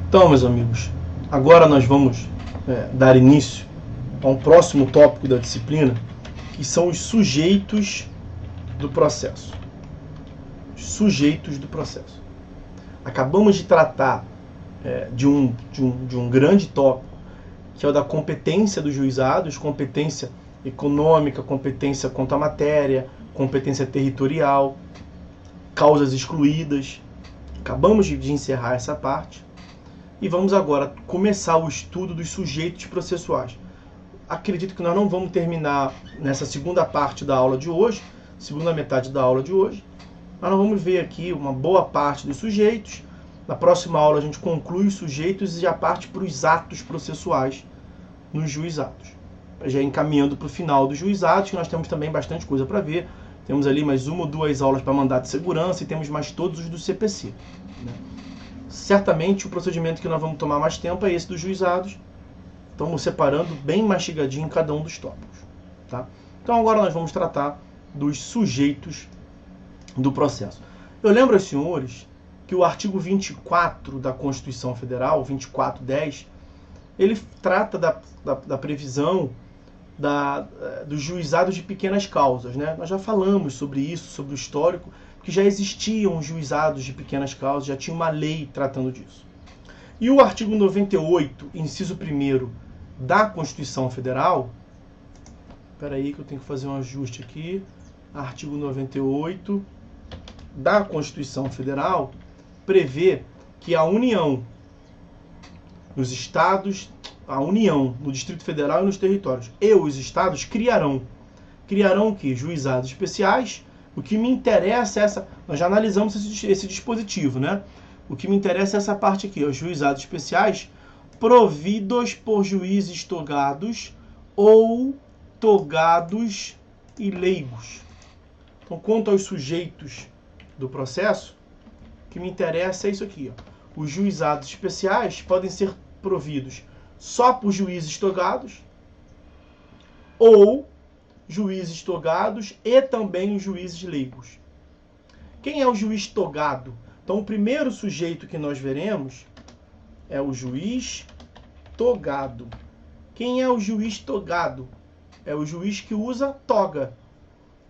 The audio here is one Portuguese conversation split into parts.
Então, meus amigos, agora nós vamos dar início a um próximo tópico da disciplina, que são os sujeitos do processo. Os sujeitos do processo. Acabamos de tratar de um grande tópico, que é o da competência dos juizados, competência econômica, competência quanto à matéria, competência territorial, causas excluídas. Acabamos de encerrar essa parte e vamos agora começar o estudo dos sujeitos processuais. Acredito que nós não vamos terminar nessa segunda parte da aula de hoje, segunda metade da aula de hoje, mas nós vamos ver aqui uma boa parte dos sujeitos. Na próxima aula a gente conclui os sujeitos e já parte para os atos processuais nos juizados. Já encaminhando para o final dos juizados, que nós temos também bastante coisa para ver. Temos ali mais uma ou duas aulas para mandato de segurança e temos mais todos os do CPC. Né? Certamente o procedimento que nós vamos tomar mais tempo é esse dos juizados. Estamos separando bem mastigadinho em cada um dos tópicos. Tá? Então agora nós vamos tratar dos sujeitos do processo. Eu lembro aos senhores que o artigo 24 da Constituição Federal, 24.10, ele trata da previsão dos juizados de pequenas causas. Né? Nós já falamos sobre isso, sobre o histórico, que já existiam juizados de pequenas causas, já tinha uma lei tratando disso. E o artigo 98, inciso 1º da Constituição Federal, espera aí que eu tenho que fazer um ajuste aqui, artigo 98 da Constituição Federal, prevê que a União, nos estados, a União, no Distrito Federal e nos territórios, e os estados criarão o quê? Juizados especiais. O que me interessa é essa... Nós já analisamos esse dispositivo, né? O que me interessa é essa parte aqui, os juizados especiais providos por juízes togados ou togados e leigos. Então, quanto aos sujeitos do processo, o que me interessa é isso aqui. Ó. Os juizados especiais podem ser providos só por juízes togados ou juízes togados e também os juízes leigos. Quem é o juiz togado? Então, o primeiro sujeito que nós veremos é o juiz togado. Quem é o juiz togado? É o juiz que usa toga.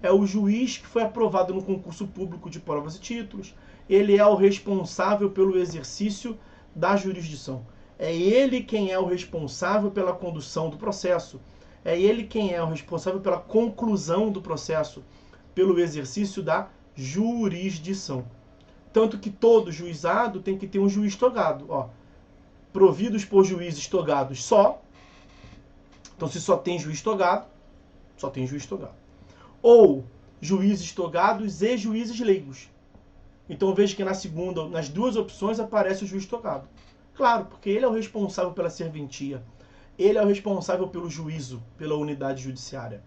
É o juiz que foi aprovado no concurso público de provas e títulos. Ele é o responsável pelo exercício da jurisdição. É ele quem é o responsável pela condução do processo. É ele quem é o responsável pela conclusão do processo, pelo exercício da jurisdição. Tanto que todo juizado tem que ter um juiz togado. Ó, providos por juízes togados só. Então, se só tem juiz togado, só tem juiz togado. Ou juízes togados e juízes leigos. Então, veja que nas duas opções aparece o juiz togado. Claro, porque ele é o responsável pela serventia. Ele é o responsável pelo juízo, pela unidade judiciária.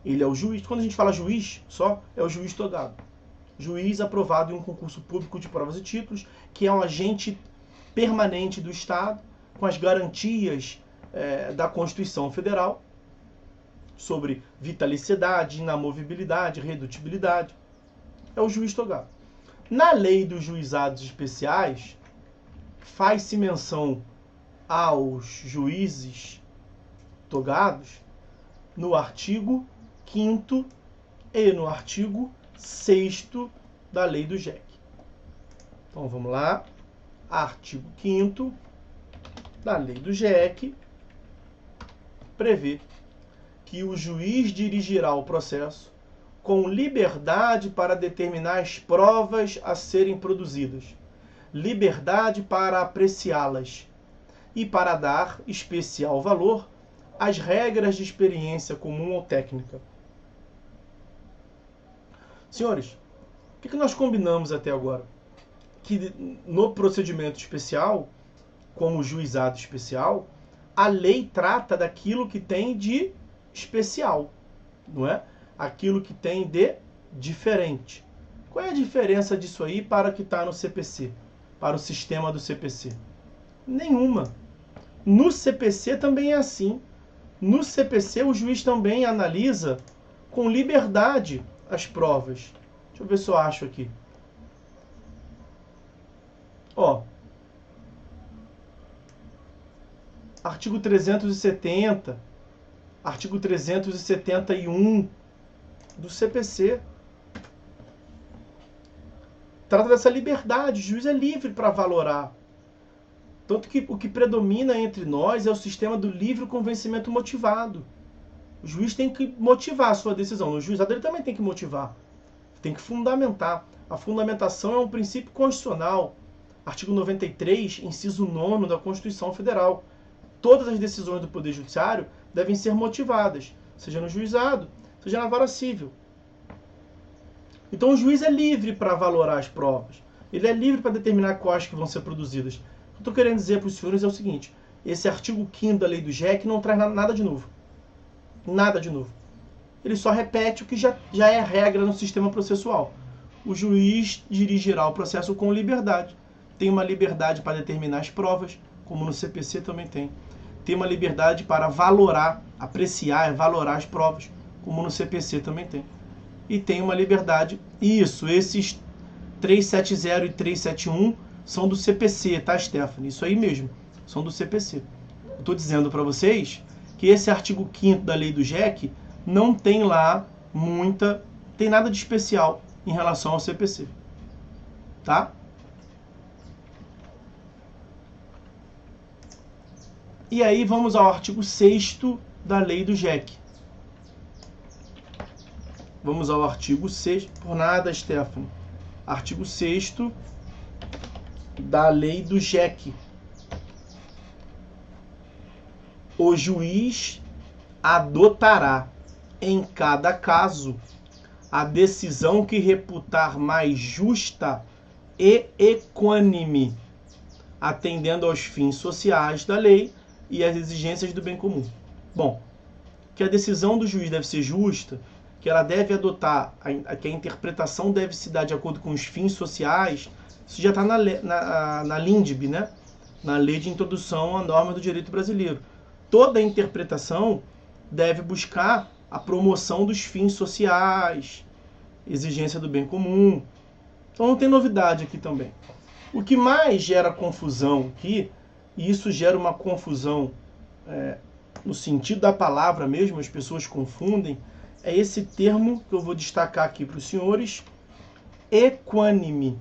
Ele é o juiz. Quando a gente fala juiz, só é o juiz togado. Juiz aprovado em um concurso público de provas e títulos, que é um agente permanente do Estado, com as garantias da Constituição Federal, sobre vitaliciedade, inamovibilidade, redutibilidade. É o juiz togado. Na lei dos juizados especiais, faz-se menção aos juízes togados no artigo 5º e no artigo 6º da lei do JEC. Então vamos lá. Artigo 5º da lei do JEC prevê que o juiz dirigirá o processo com liberdade para determinar as provas a serem produzidas, liberdade para apreciá-las e para dar especial valor às regras de experiência comum ou técnica. Senhores, o que nós combinamos até agora? Que no procedimento especial, como juizado especial, a lei trata daquilo que tem de especial, não é? Aquilo que tem de diferente. Qual é a diferença disso aí para o que está no CPC? Para o sistema do CPC? Nenhuma. No CPC também é assim. No CPC o juiz também analisa com liberdade as provas. Deixa eu ver se eu acho aqui. Ó, artigo 370, artigo 371 do CPC. Trata dessa liberdade, o juiz é livre para valorar. Tanto que o que predomina entre nós é o sistema do livre convencimento motivado. O juiz tem que motivar a sua decisão. No juizado ele também tem que motivar. Tem que fundamentar. A fundamentação é um princípio constitucional. Artigo 93, inciso 9 da Constituição Federal. Todas as decisões do Poder Judiciário devem ser motivadas, seja no juizado, seja na vara civil. Então o juiz é livre para valorar as provas. Ele é livre para determinar quais que vão ser produzidas. O que eu estou querendo dizer para os senhores é o seguinte: esse artigo 5º da lei do JEC não traz nada de novo. Nada de novo. Ele só repete o que já é regra no sistema processual. O juiz dirigirá o processo com liberdade. Tem uma liberdade para determinar as provas, como no CPC também tem. Tem uma liberdade para valorar, apreciar e valorar as provas, como no CPC também tem. E tem uma liberdade, esses 370 e 371 são do CPC, tá, Stephanie? Isso aí mesmo, são do CPC. Eu estou dizendo para vocês que esse artigo 5º da lei do JEC não tem lá tem nada de especial em relação ao CPC, tá? E aí vamos ao artigo 6º da lei do JEC. Vamos ao artigo 6º, por nada, Stephanie. Artigo 6º da lei do JEC. O juiz adotará, em cada caso, a decisão que reputar mais justa e equânime, atendendo aos fins sociais da lei e às exigências do bem comum. Bom, que a decisão do juiz deve ser justa, que ela deve adotar, que a interpretação deve se dar de acordo com os fins sociais, isso já está na LINDB, né? Na Lei de Introdução à Norma do Direito Brasileiro. Toda a interpretação deve buscar a promoção dos fins sociais, exigência do bem comum. Então não tem novidade aqui também. O que mais gera confusão aqui, e isso gera uma confusão no sentido da palavra mesmo, as pessoas confundem, é esse termo que eu vou destacar aqui para os senhores, equânime.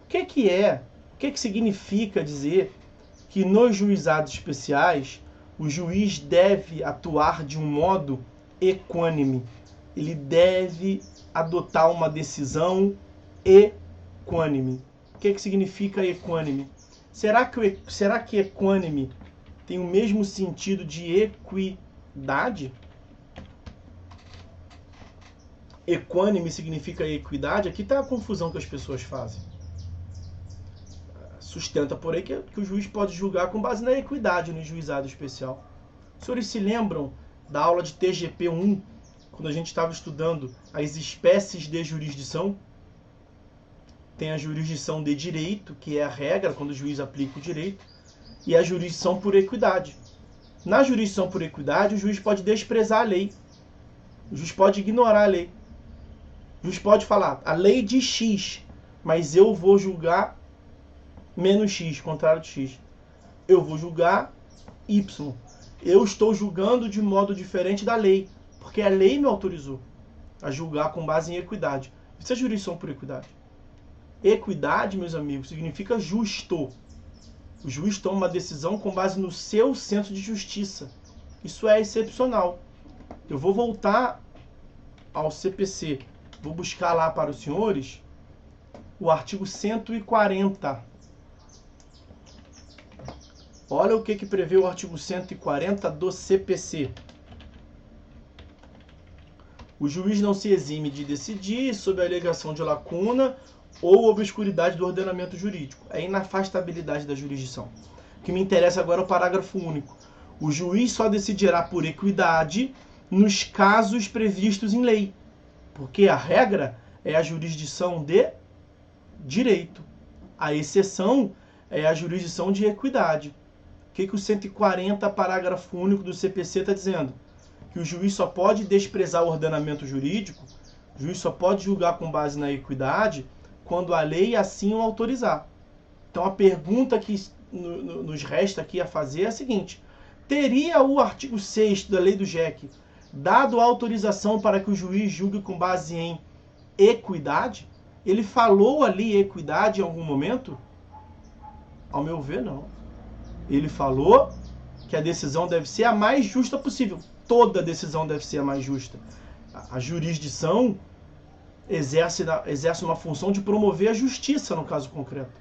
O que significa dizer que nos juizados especiais o juiz deve atuar de um modo equânime? Ele deve adotar uma decisão equânime. O que significa equânime? Será que equânime tem o mesmo sentido de equidade? Equânime significa equidade? Aqui está a confusão que as pessoas fazem. Sustenta, porém, que o juiz pode julgar com base na equidade no juizado especial. Os senhores se lembram da aula de TGP 1, quando a gente estava estudando as espécies de jurisdição? Tem a jurisdição de direito, que é a regra quando o juiz aplica o direito, e a jurisdição por equidade. Na jurisdição por equidade, o juiz pode desprezar a lei. O juiz pode ignorar a lei. O juiz pode falar, a lei diz X, mas eu vou julgar menos X, contrário de X. Eu vou julgar Y. Eu estou julgando de modo diferente da lei, porque a lei me autorizou a julgar com base em equidade. Isso é jurisdição por equidade. Equidade, meus amigos, significa justo. O juiz toma uma decisão com base no seu senso de justiça. Isso é excepcional. Eu vou voltar ao CPC. Vou buscar lá para os senhores o artigo 140. Olha o que prevê o artigo 140 do CPC. O juiz não se exime de decidir sob a alegação de lacuna ou obscuridade do ordenamento jurídico. É inafastabilidade da jurisdição. O que me interessa agora é o parágrafo único. O juiz só decidirá por equidade nos casos previstos em lei, porque a regra é a jurisdição de direito. A exceção é a jurisdição de equidade. O que o 140, parágrafo único do CPC está dizendo? Que o juiz só pode desprezar o ordenamento jurídico, o juiz só pode julgar com base na equidade quando a lei assim o autorizar. Então a pergunta que nos resta aqui a fazer é a seguinte: teria o artigo 6º da lei do JEC dado autorização para que o juiz julgue com base em equidade? Ele falou ali equidade em algum momento? Ao meu ver, não. Ele falou que a decisão deve ser a mais justa possível. Toda decisão deve ser a mais justa. A jurisdição exerce uma função de promover a justiça no caso concreto.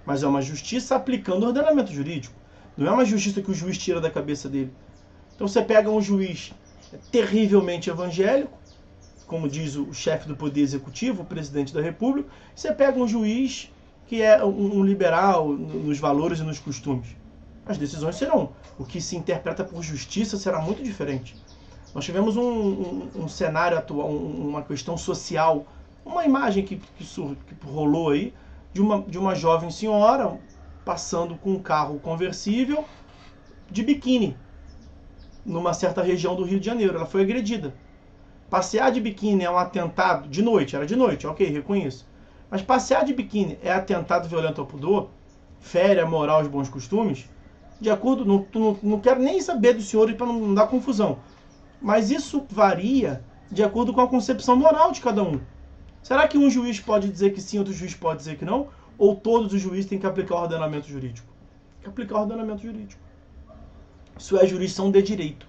Mas é uma justiça aplicando o ordenamento jurídico. Não é uma justiça que o juiz tira da cabeça dele. Então você pega um juiz terrivelmente evangélico, como diz o chefe do Poder Executivo, o presidente da República, você pega um juiz que é um liberal nos valores e nos costumes. As decisões serão. O que se interpreta por justiça será muito diferente. Nós tivemos um cenário atual, uma questão social, uma imagem que rolou aí, de uma jovem senhora passando com um carro conversível de biquíni numa certa região do Rio de Janeiro. Ela foi agredida. Passear de biquíni é um atentado de noite, era de noite, ok, reconheço. Mas passear de biquíni é atentado violento ao pudor? Fere a moral e os bons costumes? De acordo, não quero nem saber do senhor para não dar confusão. Mas isso varia de acordo com a concepção moral de cada um. Será que um juiz pode dizer que sim, outro juiz pode dizer que não? Ou todos os juízes têm que aplicar o ordenamento jurídico? Tem que aplicar o ordenamento jurídico. Isso é jurisdição de direito.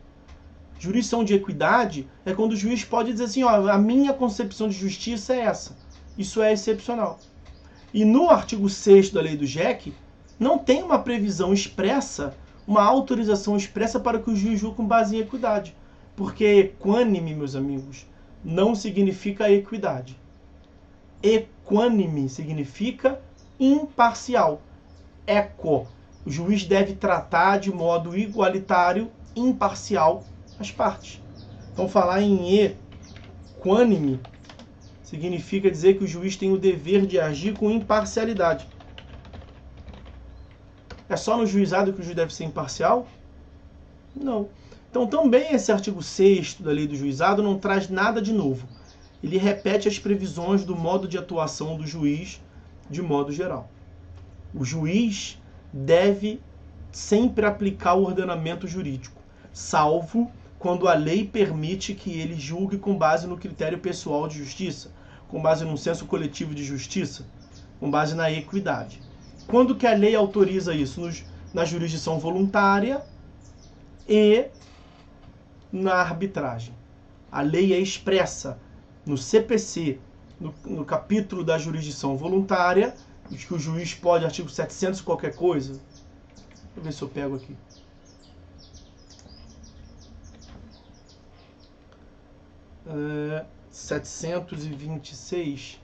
Jurisdição de equidade é quando o juiz pode dizer assim, ó, a minha concepção de justiça é essa. Isso é excepcional. E no artigo 6º da lei do JEC, não tem uma previsão expressa, uma autorização expressa para que o juiz julgue com base em equidade. Porque equânime, meus amigos, não significa equidade. Equânime significa imparcial. Eco. O juiz deve tratar de modo igualitário, imparcial, as partes. Então, falar em equânime significa dizer que o juiz tem o dever de agir com imparcialidade. É só no juizado que o juiz deve ser imparcial? Não. Então, também esse artigo 6º da lei do juizado não traz nada de novo. Ele repete as previsões do modo de atuação do juiz de modo geral. O juiz deve sempre aplicar o ordenamento jurídico, salvo quando a lei permite que ele julgue com base no critério pessoal de justiça, com base num senso coletivo de justiça, com base na equidade. Quando que a lei autoriza isso? Na jurisdição voluntária e na arbitragem. A lei é expressa no CPC, no capítulo da jurisdição voluntária, que o juiz pode, artigo 700 qualquer coisa. Deixa eu ver se eu pego aqui. É, 726.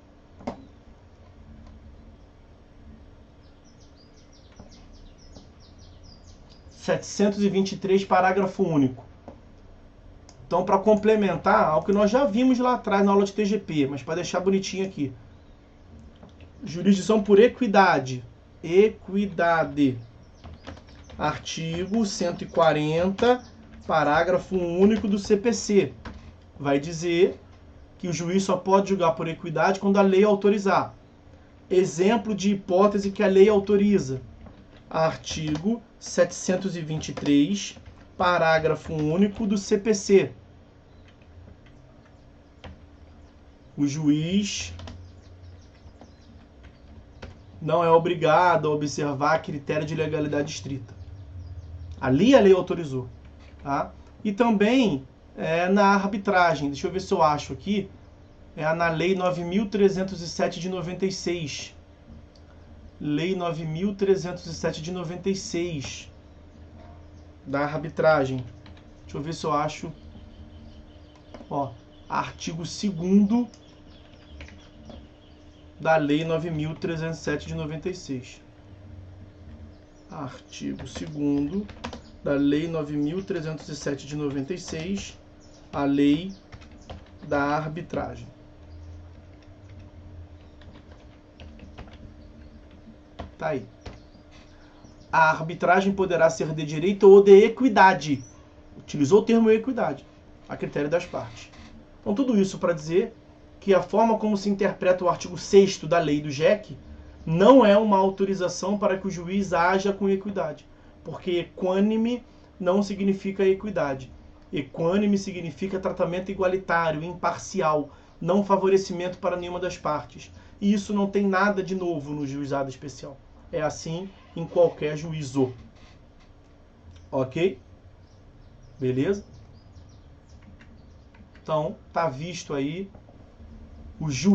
Parágrafo único. Então, para complementar ao que nós já vimos lá atrás na aula de TGP, mas para deixar bonitinho aqui. Jurisdição por equidade. Equidade. Artigo 140, parágrafo único do CPC. Vai dizer que o juiz só pode julgar por equidade quando a lei autorizar. Exemplo de hipótese que a lei autoriza. Artigo 723, parágrafo único do CPC. O juiz não é obrigado a observar critério de legalidade estrita. Ali a lei autorizou. Tá? E também na arbitragem. Deixa eu ver se eu acho aqui. É na Lei 9.307 de 96. Lei 9.307 de 96. Da arbitragem. Deixa eu ver se eu acho. Ó, artigo 2º da Lei 9.307 de 96. Artigo 2º da Lei 9.307 de 96, a Lei da Arbitragem. Tá aí. A arbitragem poderá ser de direito ou de equidade. Utilizou o termo equidade, a critério das partes. Então, tudo isso para dizer que a forma como se interpreta o artigo 6º da lei do JEC não é uma autorização para que o juiz haja com equidade, porque equânime não significa equidade. Equânime significa tratamento igualitário, imparcial, não favorecimento para nenhuma das partes. E isso não tem nada de novo no juizado especial. É assim em qualquer juízo. Ok? Beleza? Então, tá visto aí o juiz.